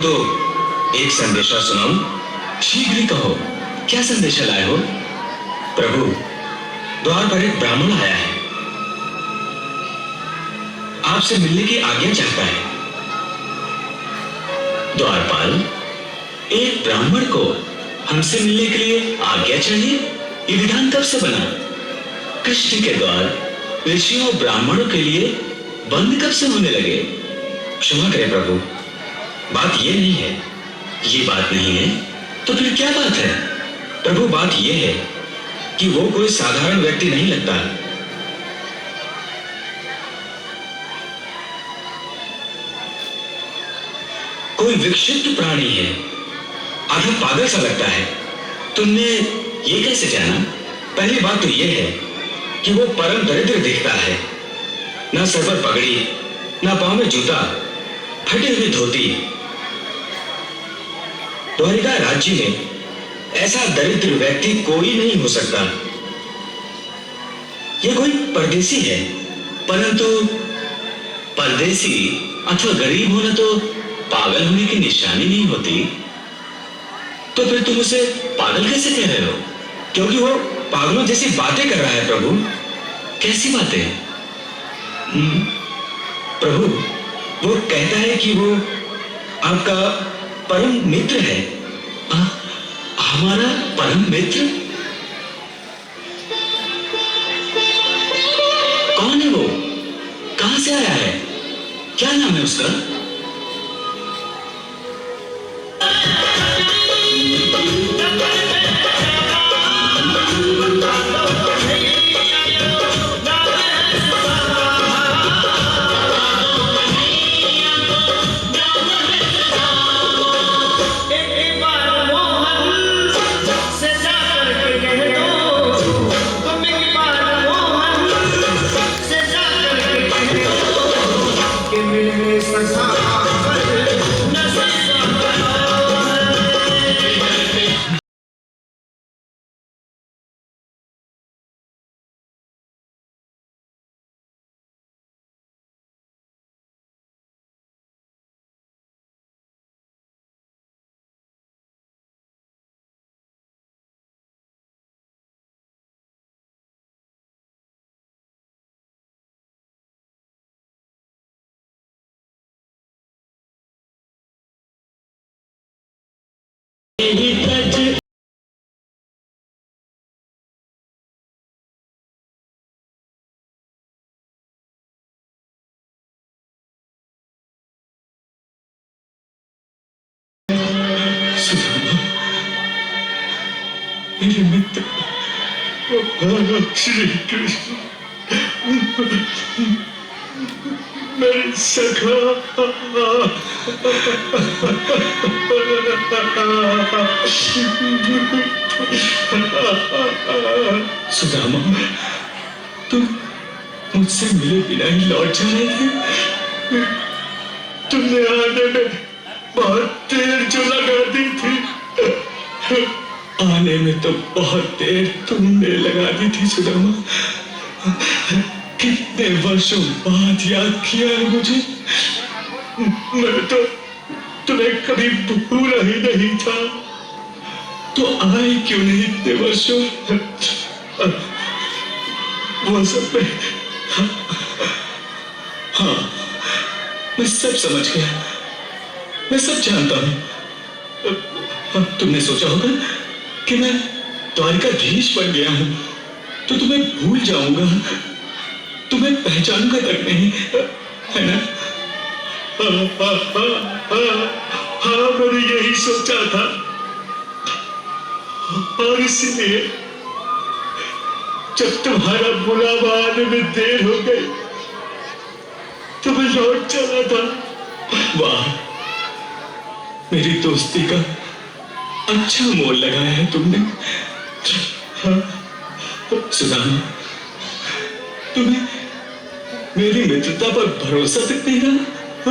तो एक संदेशा सुनाऊं? शीघ्र ही कहो, क्या संदेशा लाए हो? प्रभु, द्वार पर एक ब्राह्मण आया है, आपसे मिलने की आज्ञा चाहता है। द्वारपाल, एक ब्राह्मण को हमसे मिलने के लिए आज्ञा चाहिए? ये विधान कब से बना? कृष्ण के द्वार ऋषियों और ब्राह्मणों के लिए बंद कब से होने लगे? क्षमा करें प्रभु, बात ये नहीं है। ये बात नहीं है तो फिर क्या बात है? प्रभु, बात ये है कि वो कोई साधारण व्यक्ति नहीं लगता। कोई विक्षिप्त प्राणी है, आधा पागल सा लगता है। तुमने ये कैसे जाना? पहली बात तो ये है कि वो परम दरिद्र दिखता है। ना सर पर पगड़ी, ना पांव में जूता, फटी हुई धोती। द्वारिका राज्य में ऐसा दरिद्र व्यक्ति कोई नहीं हो सकता। ये कोई परदेसी है, परंतु परदेसी अथवा गरीब होना तो पागल होने की निशानी नहीं होती। तो फिर तुम उसे पागल कैसे कह रहे हो? क्योंकि वो पागलों जैसी बातें कर रहा है। प्रभु, कैसी बातें? प्रभु, वो कहता है कि वो आपका परम मित्र है। हमारा परम मित्र? कौन है वो? कहां से आया है? क्या नाम है उसका? मेरे मित्र श्री कृष्ण, मेरे सखा, सुदामा, तुम मुझसे मिले बिना ही लौट जा रहे थे। तुमने आने में बहुत देर जो लगा दी थी। आने में तो बहुत देर तुमने लगा दी थी सुदामा। कितने वर्षों बाद याद किया है मुझे। मैं तो तुम्हें कभी भूला ही नहीं था। तो आए क्यों नहीं इतने वर्षों? वो सब में हाँ, मैं सब समझ गया, मैं सब जानता हूं। तुमने सोचा होगा कि मैं द्वारिकाधीश बन गया हूं तो तुम्हें भूल जाऊंगा, तुम्हें पहचानूंगा तक नहीं, है ना? हाँ, मैंने यही सोचा था और इसीलिए जब तुम्हारा बुलावा आने में देर हो गई तो मैं लौट चला था। वाह, मेरी दोस्ती का अच्छा मोल लगाया है तुमने। सुदामा, तुम्हें मेरी मित्रता पर भरोसा तक नहीं रहा?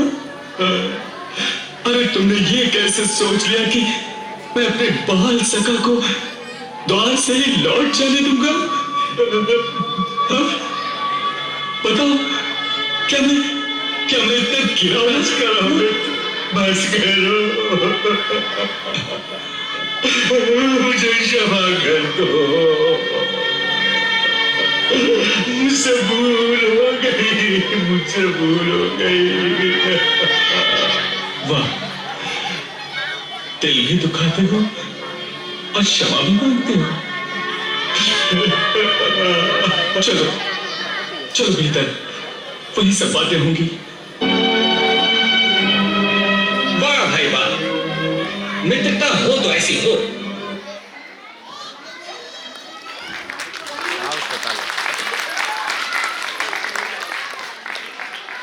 अरे तुमने ये कैसे सोच लिया कि मैं अपने बाल सखा को द्वार से ही लौट जाने दूंगा? बताओ, क्या मैं इतना गिरा कर रहा हूं? बस करो, मुझे क्षमा कर दो, मुझसे भूल हो गई, मुझसे भूल हो गई। वाह, दिल भी दुखाते हो और क्षमा भी मांगते हो। चलो चलो भीतर, वही सब बातें होंगी। वाह भाई वाह, मित्रता हो तो ऐसी हो,